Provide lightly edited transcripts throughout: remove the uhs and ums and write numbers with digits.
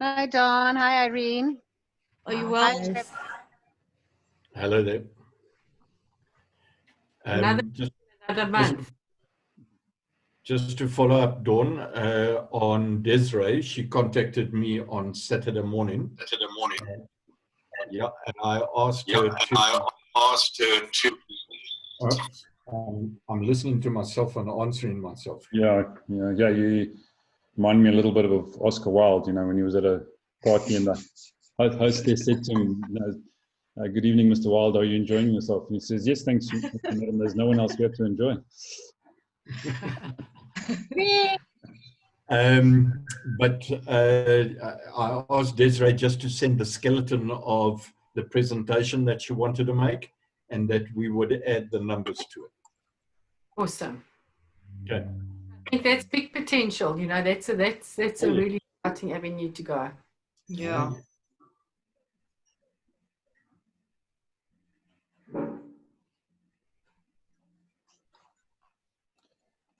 Hi, Dawn. Hi, Irene. Are you Hi, well? Trip. Hello there. Another month. Just to follow up, Dawn, on Desiree, she contacted me on Saturday morning. Yeah, and I asked her to. Oops, I'm listening to myself and answering myself. Yeah. You remind me a little bit of Oscar Wilde. You know, when he was at a party and the hostess said to him, "Good evening, Mr. Wilde. Are you enjoying yourself?" And he says, "Yes, thanks, madam. There's no one else here to enjoy." But I asked Desiree just to send the skeleton of the presentation that she wanted to make, and that we would add the numbers to it. Awesome. Okay. I think that's big potential. You know, that's a really exciting avenue to go. Yeah.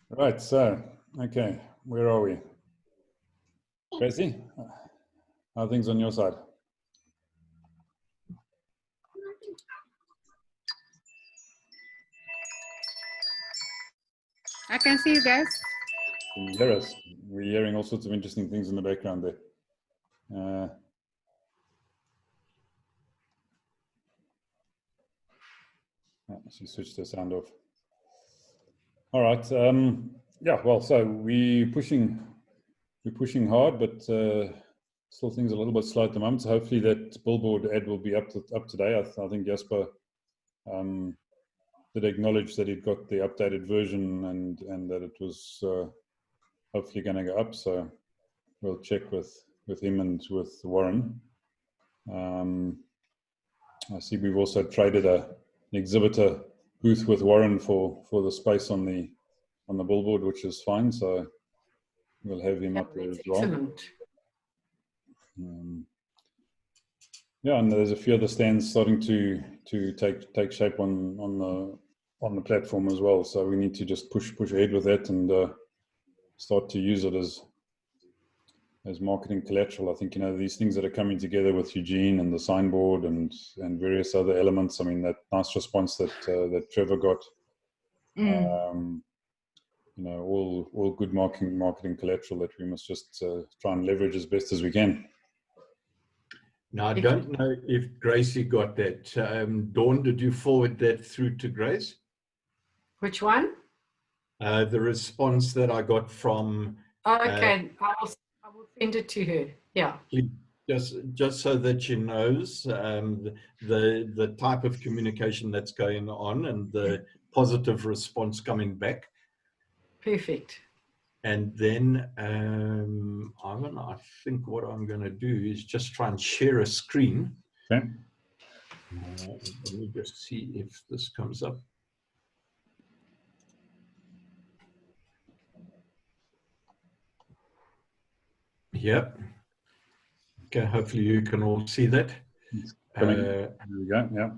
Right. So, okay, where are we? Tracy, how are things on your side? I can see you guys. Can you hear us? We're hearing all sorts of interesting things in the background there. She switched her sound off. All right. Yeah. Well, so we're pushing hard, but still things are a little bit slow at the moment. So hopefully that billboard ad will be up today. I think Jasper did acknowledge that he'd got the updated version and that it was hopefully going to go up. So we'll check with him and with Warren. I see we've also traded an exhibitor booth with Warren for the space on the billboard, which is fine. So we'll have him up there as well. Excellent. Yeah, and there's a few other stands starting to take shape on the platform as well. So we need to just push ahead with that and start to use it as marketing collateral. I think, you know, these things that are coming together with Eugene and the signboard and various other elements. I mean, that nice response that Trevor got. You know, all good marketing collateral that we must just try and leverage as best as we can. Now, I don't know if Gracie got that. Dawn, did you forward that through to Grace? Which one? The response that I got from... Oh, okay. I will send it to her. Yeah. Just so that she knows the type of communication that's going on and the positive response coming back. Perfect. And then I think what I'm going to do is just try and share a screen. Okay. Let me just see if this comes up. Yep. Okay, hopefully you can all see that. There we go, yeah.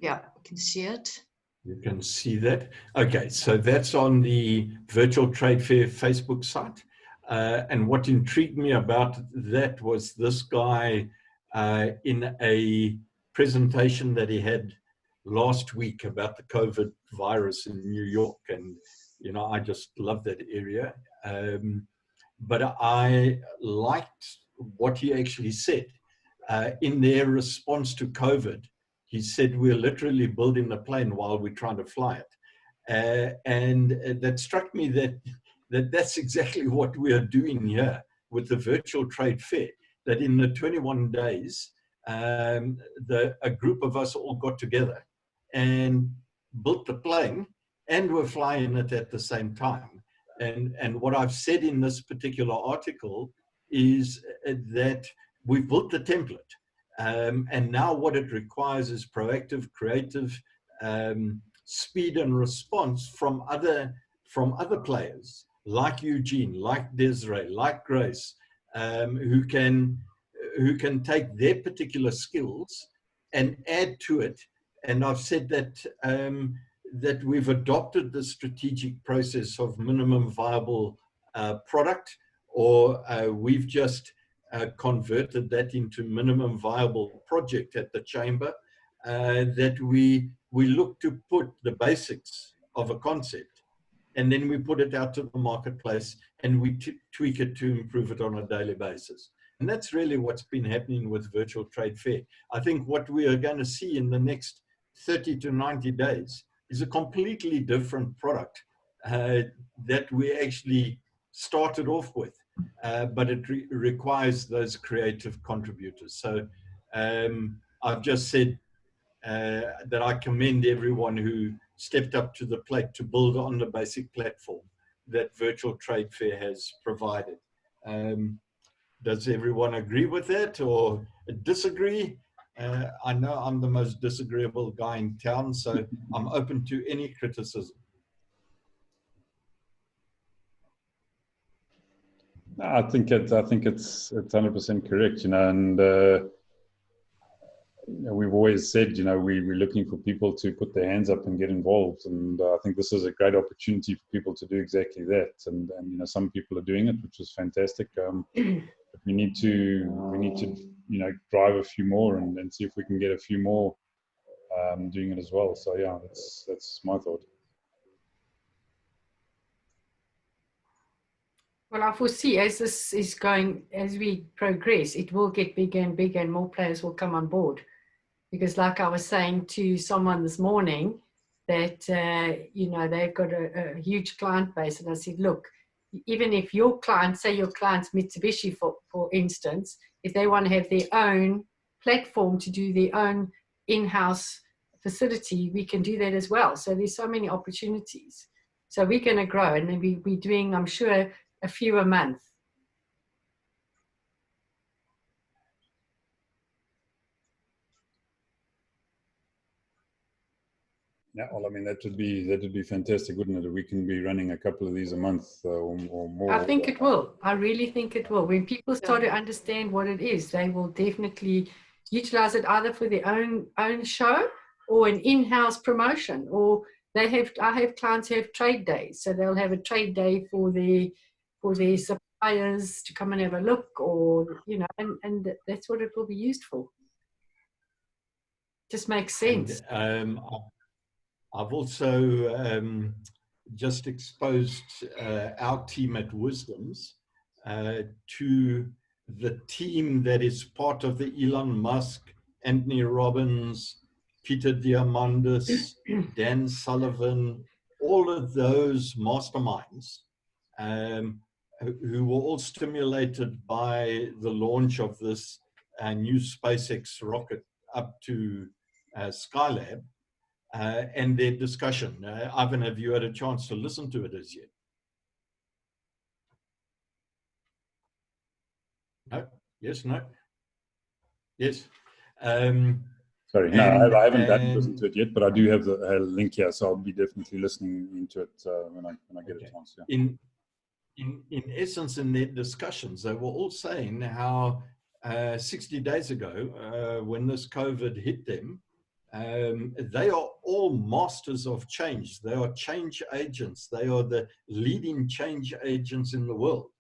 Yeah, I can see it. You can see that. Okay, so that's on the Virtual Trade Fair Facebook site. And what intrigued me about that was this guy in a presentation that he had last week about the COVID virus in New York. And, you know, I just love that area. But I liked what he actually said in their response to COVID. He said, we're literally building a plane while we're trying to fly it. And that struck me that's exactly what we are doing here with the virtual trade fair, that in the 21 days, a group of us all got together and built the plane and were flying it at the same time. And what I've said in this particular article is that we've built the template. And now what it requires is proactive, creative speed and response from other players like Eugene, like Desiree, like Grace, who can take their particular skills and add to it. And I've said that that we've adopted the strategic process of minimum viable product or we've just converted that into minimum viable project at the chamber, that we look to put the basics of a concept, and then we put it out to the marketplace, and we tweak it to improve it on a daily basis. And that's really what's been happening with Virtual Trade Fair. I think what we are going to see in the next 30 to 90 days is a completely different product that we actually started off with, but it requires those creative contributors. So I've just said that I commend everyone who stepped up to the plate to build on the basic platform that Virtual Trade Fair has provided. Does everyone agree with that or disagree? I know I'm the most disagreeable guy in town, so I'm open to any criticism. I think it's 100% correct, and we've always said, we're looking for people to put their hands up and get involved, and I think this is a great opportunity for people to do exactly that. And some people are doing it, which is fantastic. But we need to drive a few more and see if we can get a few more doing it as well. So yeah, that's my thought. Well, I foresee as this is going, as we progress, it will get bigger and bigger, and more players will come on board. Because like I was saying to someone this morning, that, they've got a huge client base. And I said, look, even if your client, say your client's Mitsubishi, for instance, if they want to have their own platform to do their own in-house facility, we can do that as well. So there's so many opportunities. So we're going to grow, and then we're doing, I'm sure, a few a month. Yeah, well, I mean, that would be fantastic, wouldn't it? If we can be running a couple of these a month or more. I think it will. I really think it will. When people start to understand what it is, they will definitely utilize it either for their own show or an in-house promotion. Or I have clients who have trade days, so they'll have a trade day for their suppliers to come and have a look, or and that's what it will be used for. Just makes sense. And, I've also just exposed our team at Wisdoms to the team that is part of the Elon Musk, Anthony Robbins, Peter Diamandis, Dan Sullivan, all of those masterminds who were all stimulated by the launch of this new SpaceX rocket up to Skylab. And their discussion. Ivan, have you had a chance to listen to it as yet? No? Yes, no? Yes. Sorry, no, I haven't listened to it yet, but I do have the link here, so I'll be definitely listening into it when I get a chance. Yeah. In essence, in their discussions, they were all saying how 60 days ago, when this COVID hit them, they are all masters of change. They are change agents. They are the leading change agents in the world.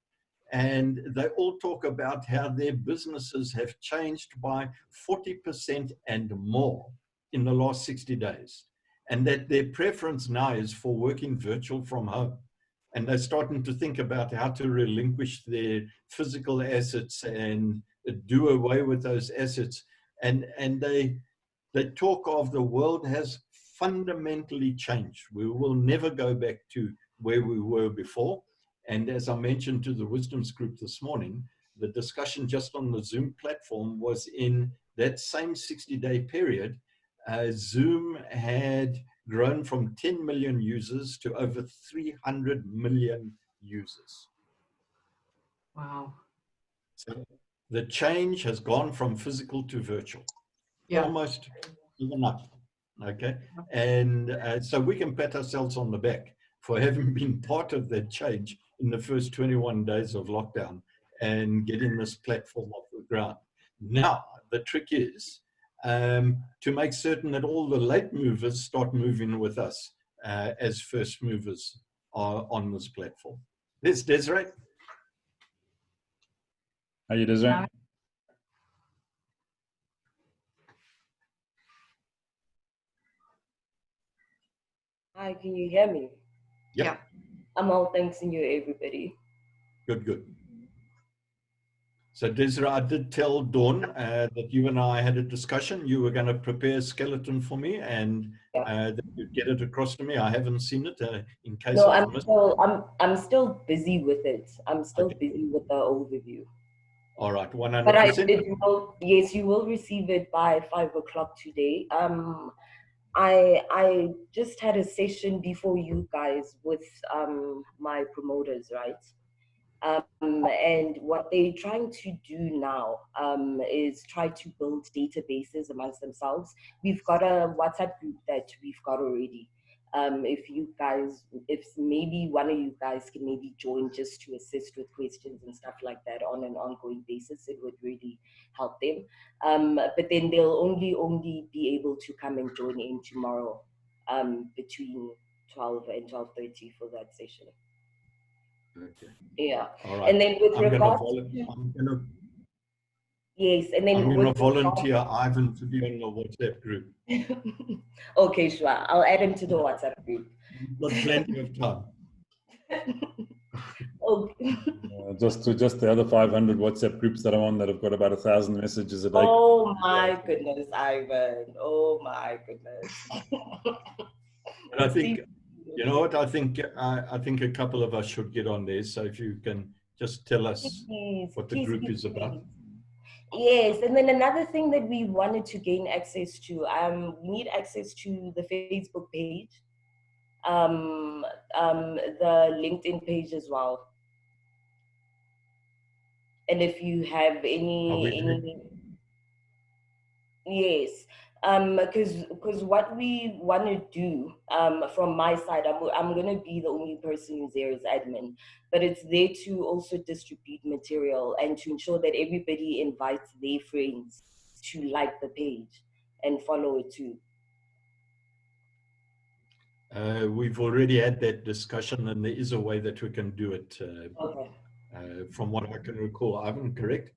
And they all talk about how their businesses have changed by 40% and more in the last 60 days. And that their preference now is for working virtual from home. And they're starting to think about how to relinquish their physical assets and do away with those assets. And they talk of the world has fundamentally changed. We will never go back to where we were before. And as I mentioned to the Wisdoms group this morning, the discussion just on the Zoom platform was in that same 60-day period, Zoom had grown from 10 million users to over 300 million users. Wow. So the change has gone from physical to virtual. Yeah. Almost enough. Okay. And so we can pat ourselves on the back for having been part of that change in the first 21 days of lockdown and getting this platform off the ground. Now, the trick is to make certain that all the late movers start moving with us as first movers on this platform. There's Desiree. How you doing? Now- Hi, can you hear me? Yep. Yeah. I'm all thanks you, everybody. Good, good. So Desiree, I did tell Dawn that you and I had a discussion. You were going to prepare a skeleton for me and that you'd get it across to me. I haven't seen it in case No, I've missed. I'm still busy with it. I'm still Okay. busy with the overview. All right, But 100%. yes, you will receive it by 5 o'clock today. I just had a session before you guys with my promoters, right? And what they're trying to do now is try to build databases amongst themselves. We've got a WhatsApp group that we've got already. If maybe one of you guys can maybe join just to assist with questions and stuff like that on an ongoing basis, it would really help them. But then they'll only be able to come and join in tomorrow between 12 and 12:30 for that session. Okay. Yeah. All right. And then with I'm regards yes, and then going to volunteer Ivan to be on the WhatsApp group. Okay, sure. I'll add him to the WhatsApp group. You've got plenty of time. Okay. Just the other 500 WhatsApp groups that I'm on that have got about 1,000 messages a day. Oh my goodness, Ivan. Oh my goodness. And I think, you know what, I think a couple of us should get on there. So if you can just tell us what the group is about. Yes, and then another thing that we wanted to gain access to, we need access to the Facebook page, the LinkedIn page as well. And if you have any yes, because what we want to do from my side, I'm gonna be the only person who's there as admin, but it's there to also distribute material and to ensure that everybody invites their friends to like the page and follow it too. We've already had that discussion, and there is a way that we can do it. Okay. From what I can recall, Ivan, correct?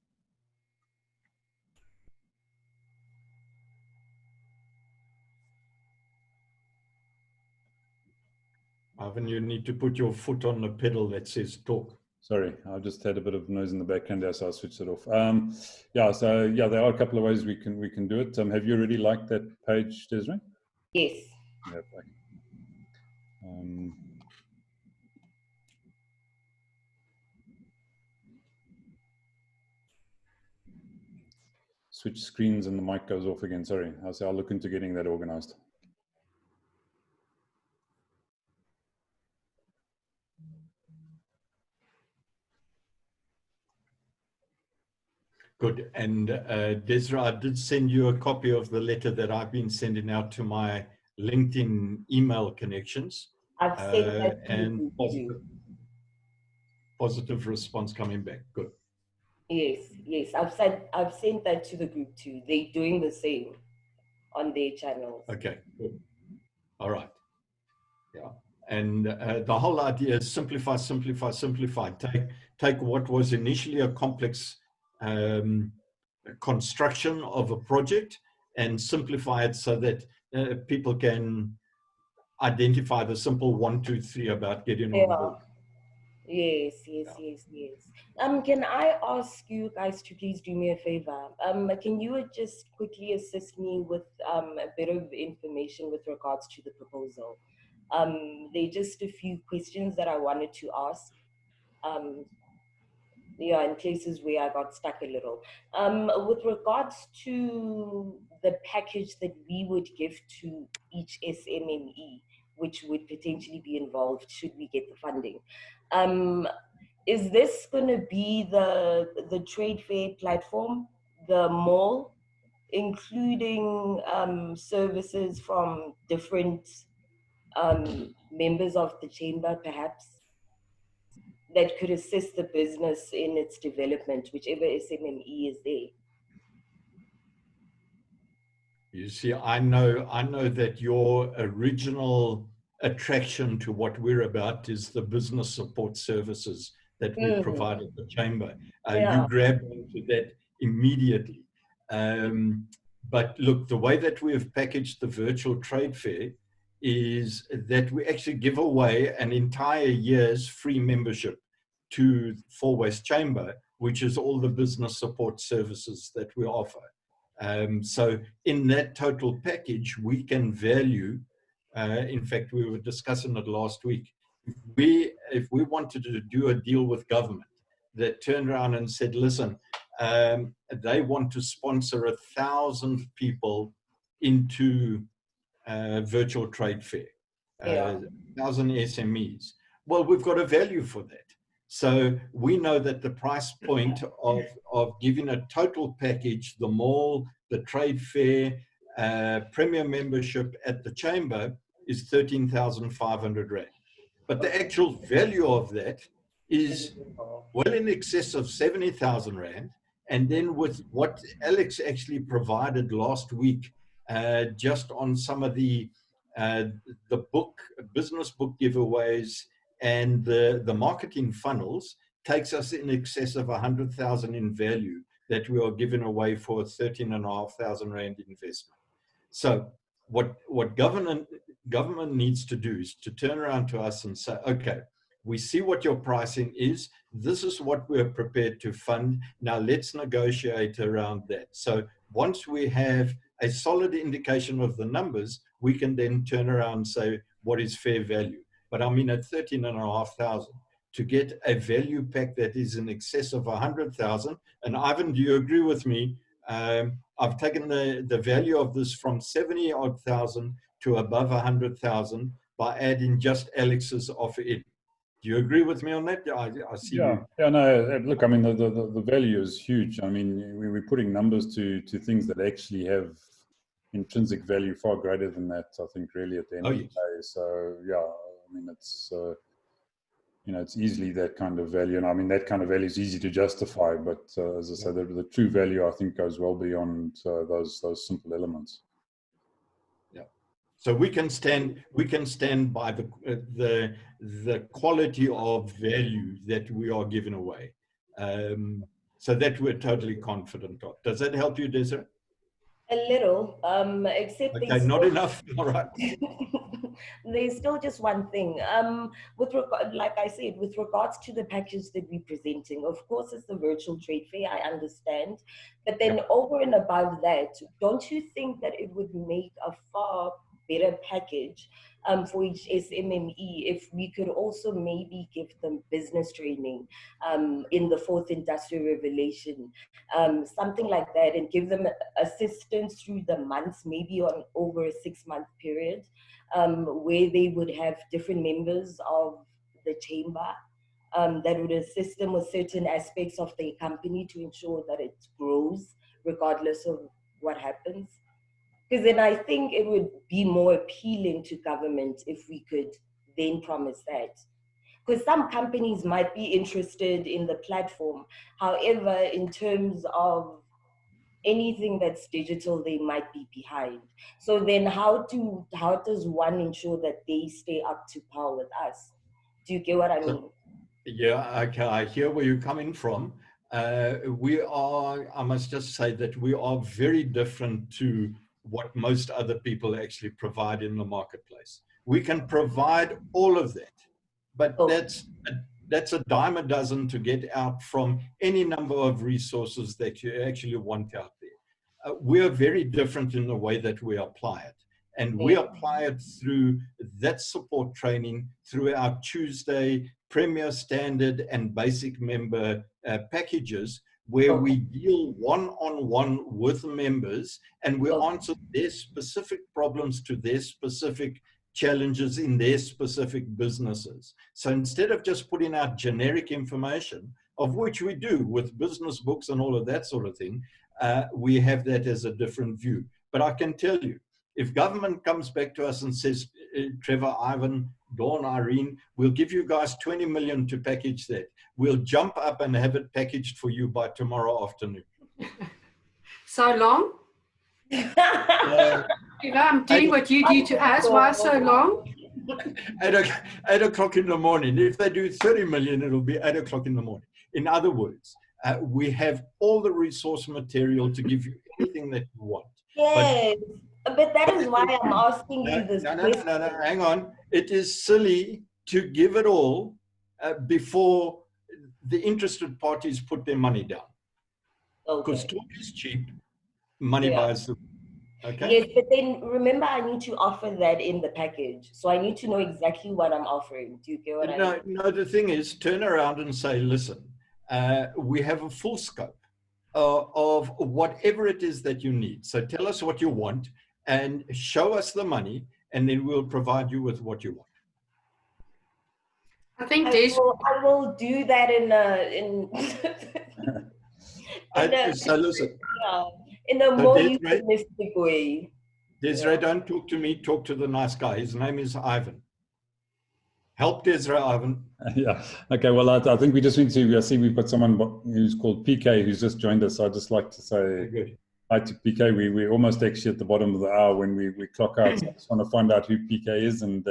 Ivan, you need to put your foot on the pedal that says talk. Sorry, I just had a bit of noise in the background there, so I switched it off. So there are a couple of ways we can do it. Have you already liked that page, Desiree? Yes. Yeah. Switch screens and the mic goes off again. Sorry, I'll look into getting that organized. Good. And Desiree, I did send you a copy of the letter that I've been sending out to my LinkedIn email connections. I've sent that to and you. positive response coming back. Good. Yes. I've sent that to the group too. They're doing the same on their channels. Okay, good. All right. Yeah. And the whole idea is simplify, simplify, simplify. Take what was initially a complex construction of a project and simplify it so that people can identify the simple 1, 2, 3 about getting on board. Yes. Can I ask you guys to please do me a favor? Can you just quickly assist me with a bit of information with regards to the proposal? There are just a few questions that I wanted to ask. In places where I got stuck a little. With regards to the package that we would give to each SME, which would potentially be involved should we get the funding. Is this going to be the trade fair platform, the mall, including services from different members of the chamber, perhaps, that could assist the business in its development, whichever SME is there? You see, I know that your original attraction to what we're about is the business support services that we provide at the chamber. Yeah. You grabbed onto that immediately. But look, the way that we have packaged the virtual trade fair is that we actually give away an entire year's free membership to Four West Chamber, which is all the business support services that we offer. So in that total package, we can value, in fact, we were discussing it last week, if we wanted to do a deal with government that turned around and said, listen, they want to sponsor 1,000 people into virtual trade fair, 1,000 SMEs. Well, we've got a value for that. So we know that the price point of giving a total package, the mall, the trade fair, premier membership at the chamber is 13,500 Rand. But the actual value of that is well in excess of 70,000 Rand. And then with what Alex actually provided last week, just on some of the business book giveaways and the marketing funnels, takes us in excess of 100,000 in value that we are giving away for 13,500 Rand investment. So what government needs to do is to turn around to us and say, okay, we see what your pricing is. This is what we're prepared to fund. Now let's negotiate around that. So once we have a solid indication of the numbers, we can then turn around and say, what is fair value? But I mean, at 13,500, to get a value pack that is in excess of 100,000, and Ivan, do you agree with me? I've taken the value of this from 70-odd thousand to above 100,000 by adding just Alex's offer in. Do you agree with me on that? I see. Yeah, no, look, I mean, the value is huge. I mean, we're putting numbers to things that actually have intrinsic value far greater than that, I think, really, at the end of the day. So, yeah, I mean, it's, you know, it's easily that kind of value. And I mean, that kind of value is easy to justify. But as I said, the true value, I think, goes well beyond those simple elements. So we can stand by the quality of value that we are giving away. So that we're totally confident of. Does that help you, Desiree? A little, except okay, not enough. All right. There's still just one thing. Like I said, with regards to the package that we're presenting, of course, it's the virtual trade fair, I understand. But then over and above that, don't you think that it would make a far better package for each SMME if we could also maybe give them business training in the fourth industrial revolution, something like that, and give them assistance through the months, maybe on over a 6-month period, where they would have different members of the chamber that would assist them with certain aspects of their company to ensure that it grows regardless of what happens. Because then I think it would be more appealing to government if we could then promise that. Because some companies might be interested in the platform. However, in terms of anything that's digital, they might be behind. So then how does one ensure that they stay up to par with us? Do you get what I mean? Yeah, okay, I hear where you're coming from. I must just say that we are very different to what most other people actually provide in the marketplace. We can provide all of that, but that's a dime a dozen to get out from any number of resources that you actually want out there. We are very different in the way that we apply it. And we apply it through that support training, through our Tuesday Premier Standard and Basic member packages, where we deal one-on-one with members and we answer their specific problems to their specific challenges in their specific businesses. So instead of just putting out generic information, of which we do with business books and all of that sort of thing, we have that as a different view. But I can tell you, if government comes back to us and says, Trevor, Ivan, Dawn, Irene, we'll give you guys 20 million to package that. We'll jump up and have it packaged for you by tomorrow afternoon. So long? You know, I'm doing what you do to us. Why so long? 8 o'clock in the morning. If they do 30 million, it'll be 8 o'clock in the morning. In other words, we have all the resource material to give you anything that you want. Yes, but that is why I'm asking you this question. No, hang on. It is silly to give it all before the interested parties put their money down. Because Okay. talk is cheap, money Yeah. buys the. Okay. Yes, but then remember, I need to offer that in the package. So I need to know exactly what I'm offering. Do you get what I mean? No, the thing is, turn around and say, listen, we have a full scope of whatever it is that you need. So tell us what you want and show us the money, and then we'll provide you with what you want. I think I will do that in a more euphemistic way. Desiree, don't talk to me, talk to the nice guy. His name is Ivan. Help Desiree, Ivan. Yeah. Okay. Well, I think we just need to. I see we've got someone who's called PK who's just joined us. So I'd just like to say hi to PK. We're almost actually at the bottom of the hour when we clock out. So I just want to find out who PK is and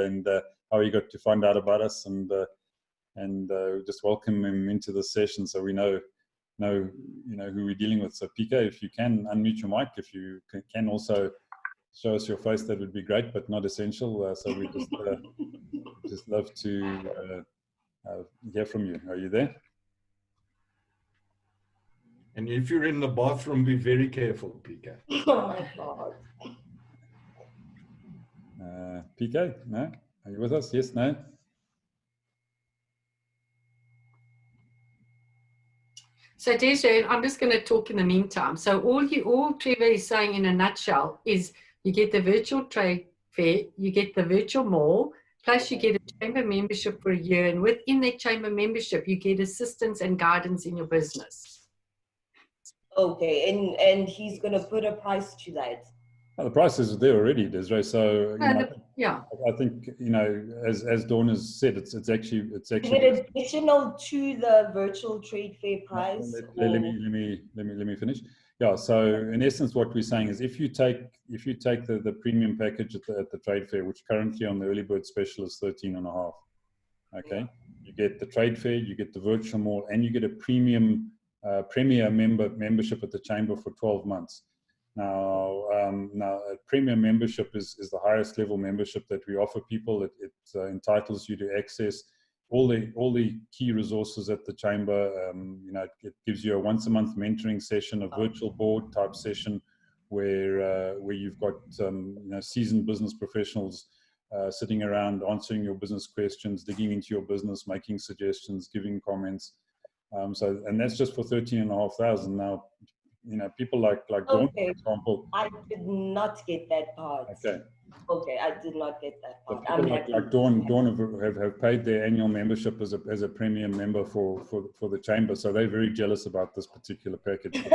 how he got to find out about us and just welcome him into the session so we know who we're dealing with. So PK, if you can unmute your mic, if you can also show us your face, that would be great, but not essential. So we just love to hear from you. Are you there? And if you're in the bathroom, be very careful, PK. Oh my God. PK, no? Are you with us? Yes, no? So Desiree, I'm just going to talk in the meantime. So all Trevor is saying in a nutshell is you get the virtual trade fair, you get the virtual mall, plus you get a chamber membership for a year. And within that chamber membership, you get assistance and guidance in your business. Okay, and he's going to put a price to that. Well, the price is there already, Desiree. So I think as Dawn has said, it's actually. Is it additional to the virtual trade fair price? Let me finish. Yeah. So in essence, what we're saying is, if you take the premium package at the trade fair, which currently on the early bird special is 13.5. Okay. You get the trade fair, you get the virtual mall, and you get a premium premier membership at the chamber for 12 months. Now a premium membership is the highest level membership that we offer people. It entitles you to access all the key resources at the chamber. It gives you a once a month mentoring session, a virtual board type session, where you've got seasoned business professionals sitting around answering your business questions, digging into your business, making suggestions, giving comments. And that's just for 13,500. Now, people like Dawn, for example. I did not get that part. Okay, I did not get that part. People like Dawn have paid their annual membership as a premium member for the chamber, so they're very jealous about this particular package.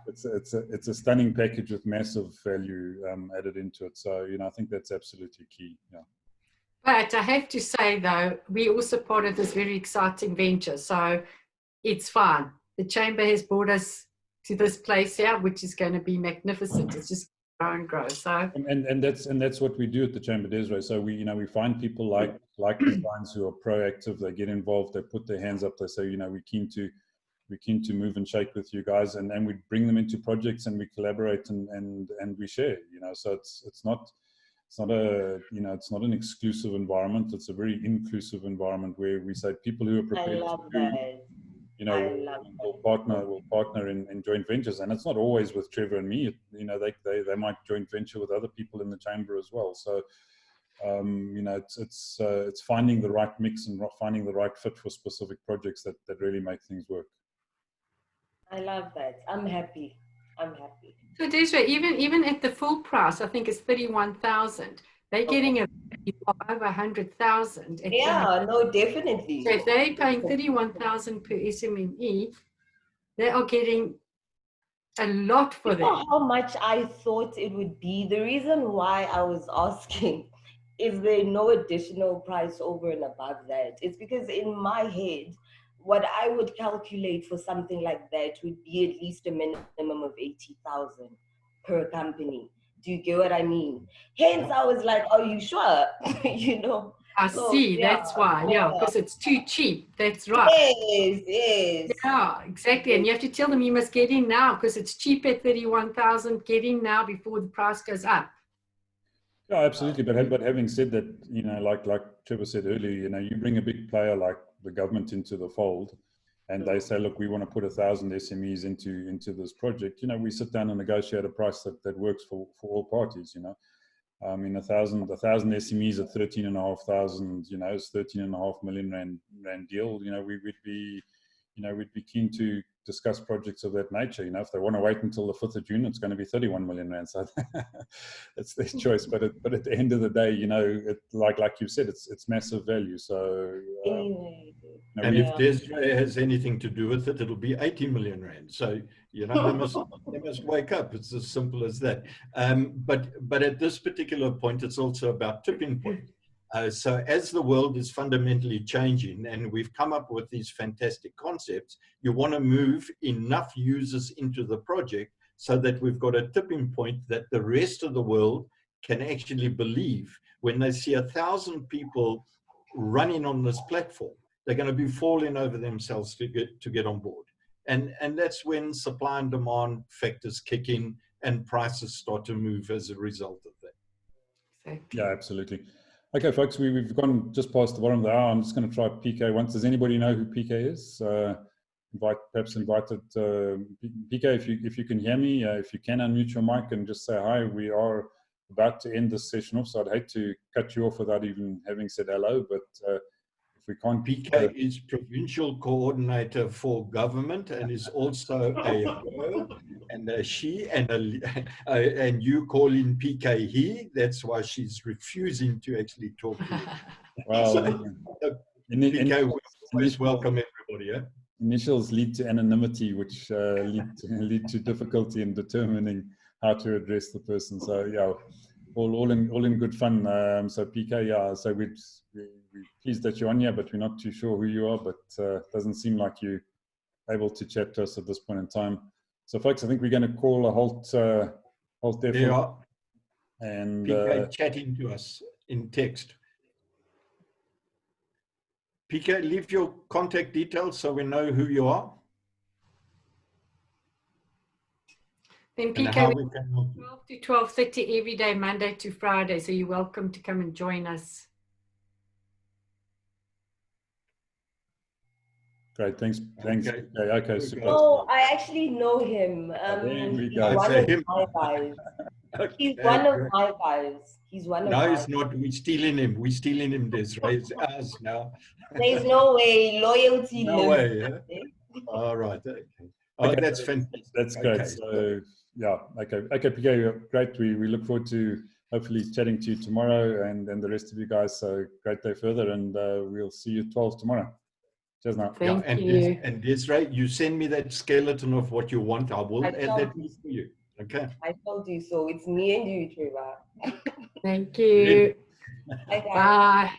It's a stunning package with massive value added into it. So I think that's absolutely key. Yeah. But I have to say, though, we're also part of this very exciting venture. So it's fine. The chamber has brought us to this place here, which is going to be magnificent. It's just grow and grow. So and that's what we do at the chamber, Desiree. So we find people like designs who are proactive. They get involved. They put their hands up. They say, we're keen to move and shake with you guys, and we bring them into projects and we collaborate and we share. So it's not an exclusive environment. It's a very inclusive environment where we say people who are prepared will partner in joint ventures, and it's not always with Trevor and me. They might joint venture with other people in the chamber as well. So it's finding the right mix and finding the right fit for specific projects that really make things work. I love that. I'm happy. So Desiree, even at the full price, I think it's 31,000. They're getting a value of over 100,000. Yeah, no, definitely. So if they're paying 31,000 per SME, they are getting a lot for them. How much I thought it would be. The reason why I was asking is there no additional price over and above that? It's because in my head, what I would calculate for something like that would be at least a minimum of 80,000 per company. Do you get what I mean? Hence, I was like, are you sure? You know? I So, see, yeah, that's why, yeah, because it's too cheap. That's right. Yes, yes. Yeah, exactly. And you have to tell them you must get in now because it's cheap at 31,000. Get in now before the price goes up. Yeah, absolutely. But having said that, you know, like Trevor said earlier, you know, you bring a big player like the government into the fold, and they say, look, we want to put 1,000 SMEs into this project. You know, we sit down and negotiate a price that works for all parties. You know, I mean, 1,000 SMEs at 13,500. You know, it's 13.5 million rand deal. You know, we'd be keen to discuss projects of that nature. You know, if they want to wait until the 5th of June, it's going to be 31 million rand. So it's their choice. But at the end of the day, you know, like you said, it's massive value. So Anyway. And if Desiree has anything to do with it, it'll be 80 million rand. So, you know, they must wake up. It's as simple as that. But at this particular point, it's also about tipping point. So as the world is fundamentally changing and we've come up with these fantastic concepts, you want to move enough users into the project so that we've got a tipping point that the rest of the world can actually believe when they see 1,000 people running on this platform. They're going to be falling over themselves to get on board. And that's when supply and demand factors kick in and prices start to move as a result of that. Exactly. yeah, absolutely. Okay, folks, we've gone just past the bottom of the hour. I'm just going to try PK once. Does anybody know who PK is? Perhaps invite it. PK, if you can hear me, if you can unmute your mic and just say hi. We are about to end this session off, so I'd hate to cut you off without even having said hello, but if we can't... PK is provincial coordinator for government and is also a her and a she and you call in PK he. That's why she's refusing to actually talk to you. Well, So, PK, we always welcome everybody. Yeah? Initials lead to anonymity, which lead to difficulty in determining how to address the person. So yeah, all in good fun. So PK, yeah. So we're pleased that you're on here, but we're not too sure who you are. But doesn't seem like you're able to chat to us at this point in time. So folks, I think we're going to call a halt there. Yeah. And PK chatting to us in text. PK, leave your contact details so we know who you are. Then And PK, how we we can help you. 12 to 12:30 every day, Monday to Friday. So you're welcome to come and join us. great, thanks. Okay, super. Oh, I actually know him. There we He's go. one Say of him. my guys. Okay, He's one of great. my guys. He's one of No, my it's not. We're stealing him. We're stealing him, Desiree. It's ours now. There's no way. Loyalty No lives. way. Yeah? All right. Okay. Oh, Okay, that's fantastic. That's great. Okay. So yeah, okay, PK, great. We look forward to hopefully chatting to you tomorrow and the rest of you guys. So great day further, and we'll see you at 12 tomorrow. Cheers now. Thank and you. and Desiree, you send me that skeleton of what you want. I will add that for you. Okay. I told you so. It's me and you, Trevor. Thank you. Bye, guys. Bye.